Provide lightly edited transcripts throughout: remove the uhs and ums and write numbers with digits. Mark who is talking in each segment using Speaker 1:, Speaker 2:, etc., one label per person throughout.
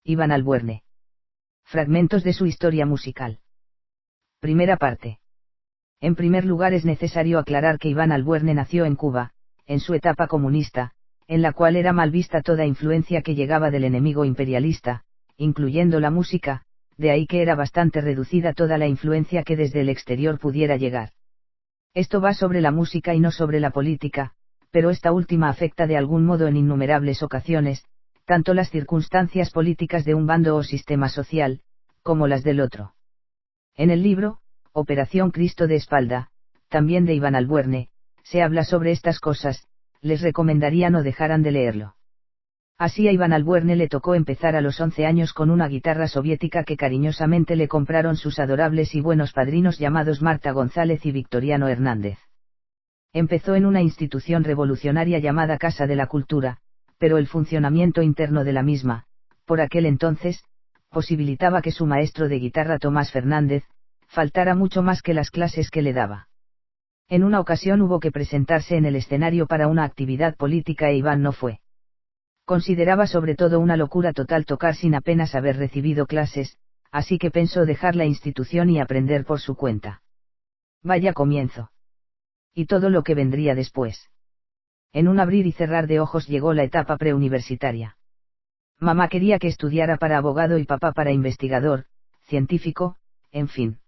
Speaker 1: Iván Albuerne. Fragmentos de su historia musical. Primera parte. En primer lugar es necesario aclarar que Iván Albuerne nació en Cuba, en su etapa comunista, en la cual era mal vista toda influencia que llegaba del enemigo imperialista, incluyendo la música, de ahí que era bastante reducida toda la influencia que desde el exterior pudiera llegar. Esto va sobre la música y no sobre la política, pero esta última afecta de algún modo en innumerables ocasiones, tanto las circunstancias políticas de un bando o sistema social, como las del otro. En el libro, Operación Cristo de Espalda, también de Iván Albuerne, se habla sobre estas cosas, les recomendaría no dejaran de leerlo. Así a Iván Albuerne le tocó empezar a los 11 años con una guitarra soviética que cariñosamente le compraron sus adorables y buenos padrinos llamados Marta González y Victoriano Hernández. Empezó en una institución revolucionaria llamada Casa de la Cultura, pero el funcionamiento interno de la misma, por aquel entonces, posibilitaba que su maestro de guitarra Tomás Fernández, faltara mucho más que las clases que le daba. En una ocasión hubo que presentarse en el escenario para una actividad política e Iván no fue. Consideraba sobre todo una locura total tocar sin apenas haber recibido clases, así que pensó dejar la institución y aprender por su cuenta. Vaya comienzo. Y todo lo que vendría después. En un abrir y cerrar de ojos llegó la etapa preuniversitaria. Mamá quería que estudiara para abogado y papá para investigador, científico, en fin.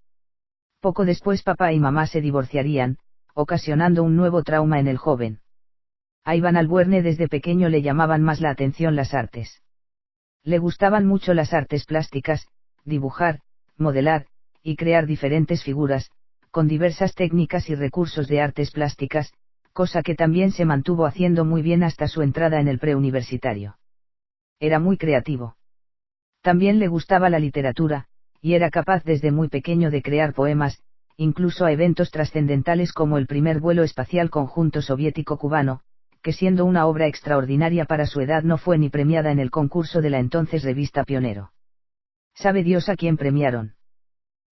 Speaker 1: Poco después papá y mamá se divorciarían, ocasionando un nuevo trauma en el joven. A Iván Albuerne desde pequeño le llamaban más la atención las artes. Le gustaban mucho las artes plásticas, dibujar, modelar, y crear diferentes figuras, con diversas técnicas y recursos de artes plásticas, cosa que también se mantuvo haciendo muy bien hasta su entrada en el preuniversitario. Era muy creativo. También le gustaba la literatura, y era capaz desde muy pequeño de crear poemas, incluso a eventos trascendentales como el primer vuelo espacial conjunto soviético-cubano, que siendo una obra extraordinaria para su edad no fue ni premiada en el concurso de la entonces revista Pionero. Sabe Dios a quién premiaron.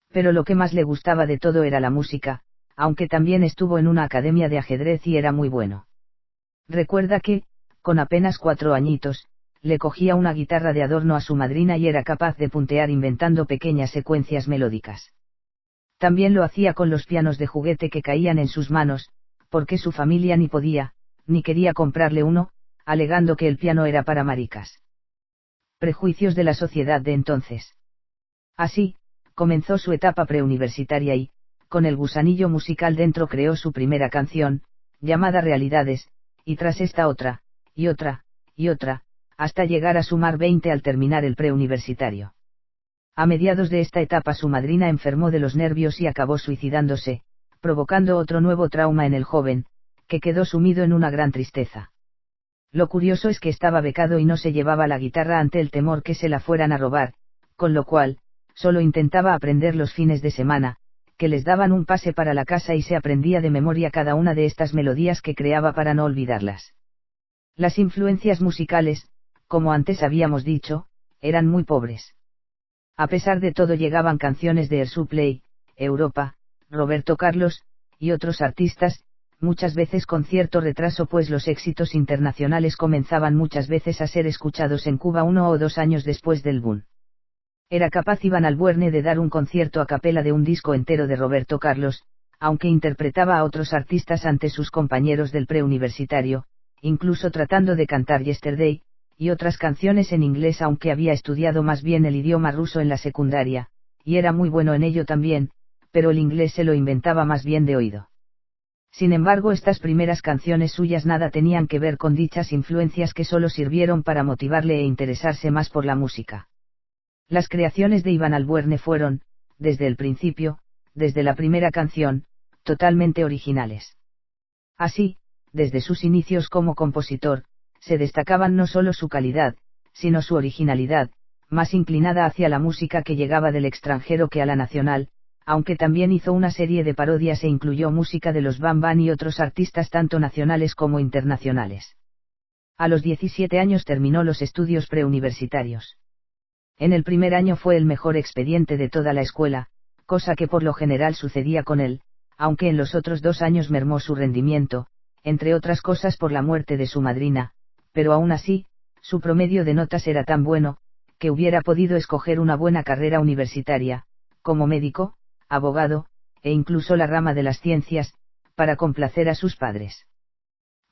Speaker 1: Pero lo que más le gustaba de todo era la música, aunque también estuvo en una academia de ajedrez y era muy bueno. Recuerda que, con apenas 4 añitos, le cogía una guitarra de adorno a su madrina y era capaz de puntear inventando pequeñas secuencias melódicas. También lo hacía con los pianos de juguete que caían en sus manos, porque su familia ni podía, ni quería comprarle uno, alegando que el piano era para maricas. Prejuicios de la sociedad de entonces. Así, comenzó su etapa preuniversitaria y, con el gusanillo musical dentro creó su primera canción, llamada Realidades, y tras esta otra, y otra, y otra, hasta llegar a sumar 20 al terminar el preuniversitario. A mediados de esta etapa su madrina enfermó de los nervios y acabó suicidándose, provocando otro nuevo trauma en el joven, que quedó sumido en una gran tristeza. Lo curioso es que estaba becado y no se llevaba la guitarra ante el temor que se la fueran a robar, con lo cual, solo intentaba aprender los fines de semana, que les daban un pase para la casa y se aprendía de memoria cada una de estas melodías que creaba para no olvidarlas. Las influencias musicales, como antes habíamos dicho, eran muy pobres. A pesar de todo llegaban canciones de Air Supply, Europa, Roberto Carlos, y otros artistas, muchas veces con cierto retraso pues los éxitos internacionales comenzaban muchas veces a ser escuchados en Cuba 1 o 2 años después del boom. Era capaz Iván Albuerne de dar un concierto a capela de un disco entero de Roberto Carlos, aunque interpretaba a otros artistas ante sus compañeros del preuniversitario, incluso tratando de cantar Yesterday, y otras canciones en inglés aunque había estudiado más bien el idioma ruso en la secundaria, y era muy bueno en ello también, pero el inglés se lo inventaba más bien de oído. Sin embargo, estas primeras canciones suyas nada tenían que ver con dichas influencias que solo sirvieron para motivarle e interesarse más por la música. Las creaciones de Iván Albuerne fueron, desde el principio, desde la primera canción, totalmente originales. Así, desde sus inicios como compositor, se destacaban no solo su calidad, sino su originalidad, más inclinada hacia la música que llegaba del extranjero que a la nacional, aunque también hizo una serie de parodias e incluyó música de los Bam Bam y otros artistas tanto nacionales como internacionales. A los 17 años terminó los estudios preuniversitarios. En el primer año fue el mejor expediente de toda la escuela, cosa que por lo general sucedía con él, aunque en los otros 2 años mermó su rendimiento, entre otras cosas por la muerte de su madrina, pero aún así, su promedio de notas era tan bueno, que hubiera podido escoger una buena carrera universitaria, como médico, abogado, e incluso la rama de las ciencias, para complacer a sus padres.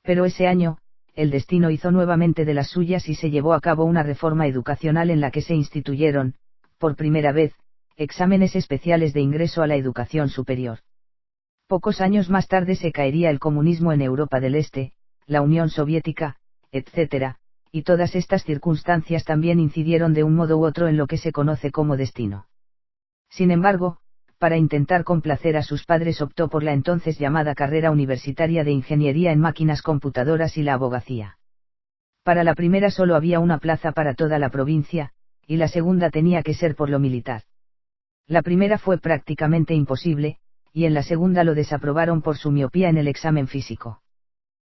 Speaker 1: Pero ese año, el destino hizo nuevamente de las suyas y se llevó a cabo una reforma educacional en la que se instituyeron, por primera vez, exámenes especiales de ingreso a la educación superior. Pocos años más tarde se caería el comunismo en Europa del Este, la Unión Soviética, etc., y todas estas circunstancias también incidieron de un modo u otro en lo que se conoce como destino. Sin embargo, para intentar complacer a sus padres optó por la entonces llamada carrera universitaria de Ingeniería en Máquinas Computadoras y la abogacía. Para la primera solo había una plaza para toda la provincia, y la segunda tenía que ser por lo militar. La primera fue prácticamente imposible, y en la segunda lo desaprobaron por su miopía en el examen físico.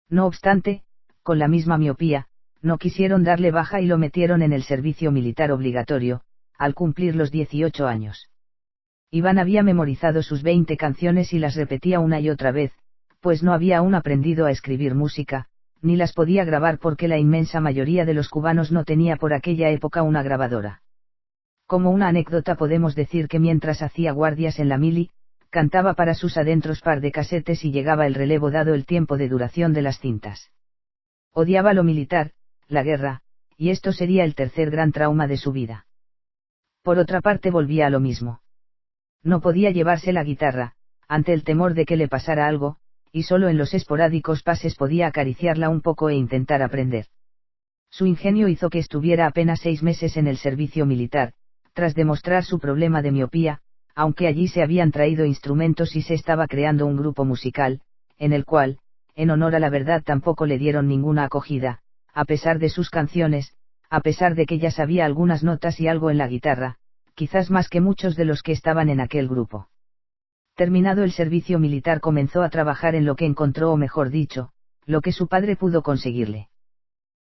Speaker 1: No obstante, con la misma miopía, no quisieron darle baja y lo metieron en el servicio militar obligatorio, al cumplir los 18 años. Iván había memorizado sus 20 canciones y las repetía una y otra vez, pues no había aún aprendido a escribir música, ni las podía grabar porque la inmensa mayoría de los cubanos no tenía por aquella época una grabadora. Como una anécdota podemos decir que mientras hacía guardias en la mili, cantaba para sus adentros par de casetes y llegaba el relevo dado el tiempo de duración de las cintas. Odiaba lo militar, la guerra, y esto sería el tercer gran trauma de su vida. Por otra parte volvía a lo mismo. No podía llevarse la guitarra, ante el temor de que le pasara algo, y solo en los esporádicos pases podía acariciarla un poco e intentar aprender. Su ingenio hizo que estuviera apenas 6 meses en el servicio militar, tras demostrar su problema de miopía, aunque allí se habían traído instrumentos y se estaba creando un grupo musical, en el cual, en honor a la verdad tampoco le dieron ninguna acogida, a pesar de sus canciones, a pesar de que ya sabía algunas notas y algo en la guitarra, quizás más que muchos de los que estaban en aquel grupo. Terminado el servicio militar comenzó a trabajar en lo que encontró o mejor dicho, lo que su padre pudo conseguirle.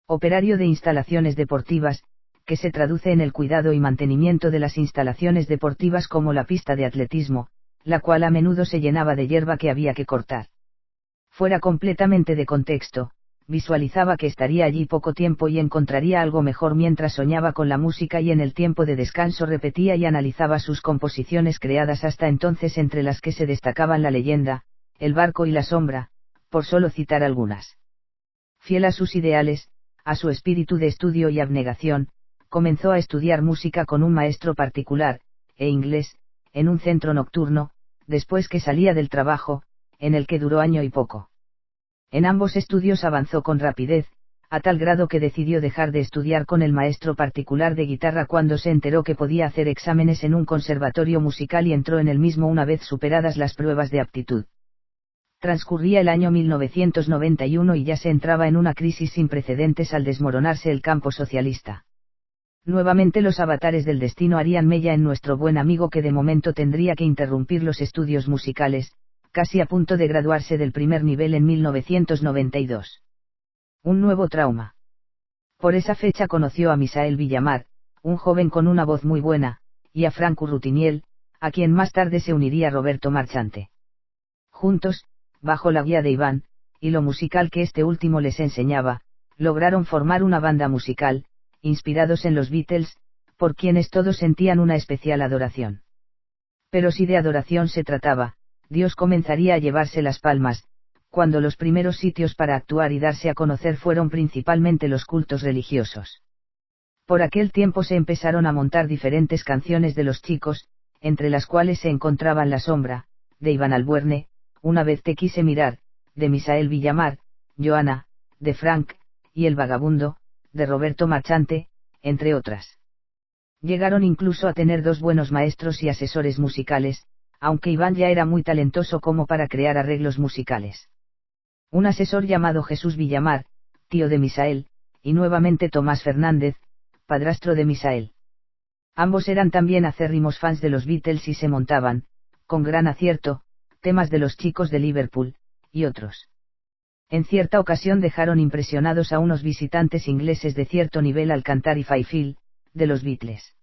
Speaker 1: Operario de instalaciones deportivas, que se traduce en el cuidado y mantenimiento de las instalaciones deportivas como la pista de atletismo, la cual a menudo se llenaba de hierba que había que cortar. Fuera completamente de contexto, visualizaba que estaría allí poco tiempo y encontraría algo mejor mientras soñaba con la música y en el tiempo de descanso repetía y analizaba sus composiciones creadas hasta entonces entre las que se destacaban La leyenda, El barco y La sombra, por solo citar algunas. Fiel a sus ideales, a su espíritu de estudio y abnegación, comenzó a estudiar música con un maestro particular, e inglés, en un centro nocturno, después que salía del trabajo, en el que duró año y poco. En ambos estudios avanzó con rapidez, a tal grado que decidió dejar de estudiar con el maestro particular de guitarra cuando se enteró que podía hacer exámenes en un conservatorio musical y entró en el mismo una vez superadas las pruebas de aptitud. Transcurría el año 1991 y ya se entraba en una crisis sin precedentes al desmoronarse el campo socialista. Nuevamente los avatares del destino harían mella en nuestro buen amigo que de momento tendría que interrumpir los estudios musicales, casi a punto de graduarse del primer nivel en 1992. Un nuevo trauma. Por esa fecha conoció a Misael Villamar, un joven con una voz muy buena, y a Franco Rutiniel, a quien más tarde se uniría Roberto Marchante. Juntos, bajo la guía de Iván, y lo musical que este último les enseñaba, lograron formar una banda musical, inspirados en los Beatles, por quienes todos sentían una especial adoración. Pero si de adoración se trataba, Dios comenzaría a llevarse las palmas, cuando los primeros sitios para actuar y darse a conocer fueron principalmente los cultos religiosos. Por aquel tiempo se empezaron a montar diferentes canciones de los chicos, entre las cuales se encontraban La sombra, de Iván Albuerne, Una vez te quise mirar, de Misael Villamar, Joana, de Frank, y El vagabundo, de Roberto Marchante, entre otras. Llegaron incluso a tener 2 buenos maestros y asesores musicales, aunque Iván ya era muy talentoso como para crear arreglos musicales. Un asesor llamado Jesús Villamar, tío de Misael, y nuevamente Tomás Fernández, padrastro de Misael. Ambos eran también acérrimos fans de los Beatles y se montaban, con gran acierto, temas de los chicos de Liverpool, y otros. En cierta ocasión dejaron impresionados a unos visitantes ingleses de cierto nivel al cantar If I Feel, de los Beatles.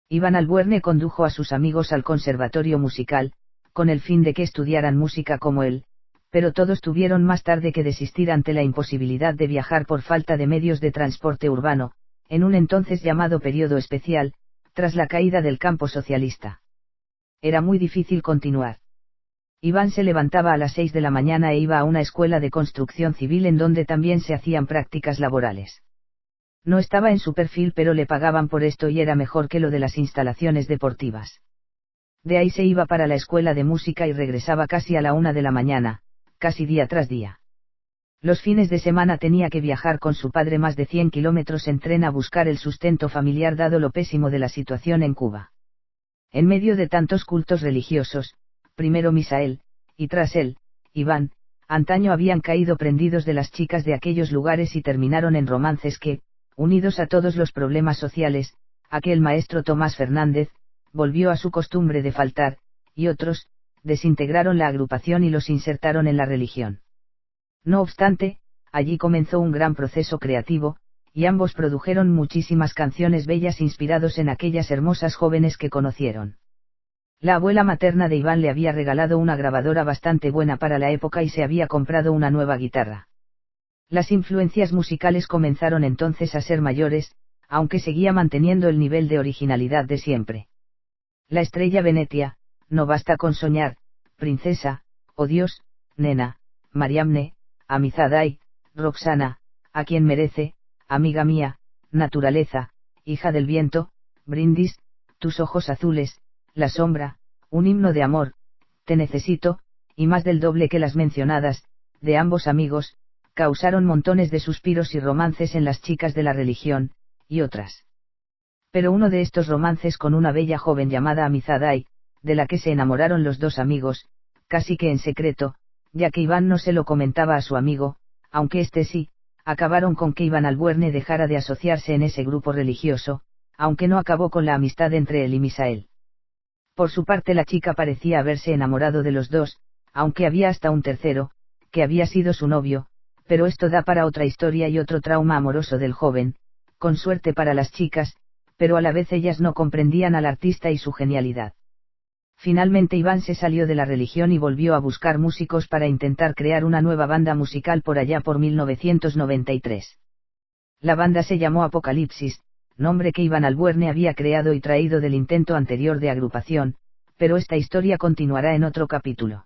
Speaker 1: Iván Albuerne condujo a sus amigos al conservatorio musical, con el fin de que estudiaran música como él, pero todos tuvieron más tarde que desistir ante la imposibilidad de viajar por falta de medios de transporte urbano, en un entonces llamado periodo especial, tras la caída del campo socialista. Era muy difícil continuar. Iván se levantaba a las 6 de la mañana e iba a una escuela de construcción civil en donde también se hacían prácticas laborales. No estaba en su perfil, pero le pagaban por esto y era mejor que lo de las instalaciones deportivas. De ahí se iba para la escuela de música y regresaba casi a la 1 de la mañana, casi día tras día. Los fines de semana tenía que viajar con su padre más de 100 kilómetros en tren a buscar el sustento familiar dado lo pésimo de la situación en Cuba. En medio de tantos cultos religiosos, primero Misael, y tras él, Iván, antaño habían caído prendidos de las chicas de aquellos lugares y terminaron en romances que, unidos a todos los problemas sociales, aquel maestro Tomás Fernández, volvió a su costumbre de faltar, y otros, desintegraron la agrupación y los insertaron en la religión. No obstante, allí comenzó un gran proceso creativo, y ambos produjeron muchísimas canciones bellas inspirados en aquellas hermosas jóvenes que conocieron. La abuela materna de Iván le había regalado una grabadora bastante buena para la época y se había comprado una nueva guitarra. Las influencias musicales comenzaron entonces a ser mayores, aunque seguía manteniendo el nivel de originalidad de siempre. La estrella Venetia, No basta con soñar, Princesa, Oh Dios, Nena, Mariamne, Amizadai, Roxana, A quien merece, Amiga mía, Naturaleza, Hija del viento, Brindis, Tus ojos azules, La sombra, Un himno de amor, Te necesito, y más del doble que las mencionadas, de ambos amigos, causaron montones de suspiros y romances en las chicas de la religión, y otras. Pero uno de estos romances con una bella joven llamada Amizadai, de la que se enamoraron los dos amigos, casi que en secreto, ya que Iván no se lo comentaba a su amigo, aunque éste sí, acabaron con que Iván Albuerne dejara de asociarse en ese grupo religioso, aunque no acabó con la amistad entre él y Misael. Por su parte la chica parecía haberse enamorado de los dos, aunque había hasta un tercero, que había sido su novio, pero esto da para otra historia y otro trauma amoroso del joven, con suerte para las chicas, pero a la vez ellas no comprendían al artista y su genialidad. Finalmente Iván se salió de la religión y volvió a buscar músicos para intentar crear una nueva banda musical por allá por 1993. La banda se llamó Apocalipsis, nombre que Iván Albuerne había creado y traído del intento anterior de agrupación, pero esta historia continuará en otro capítulo.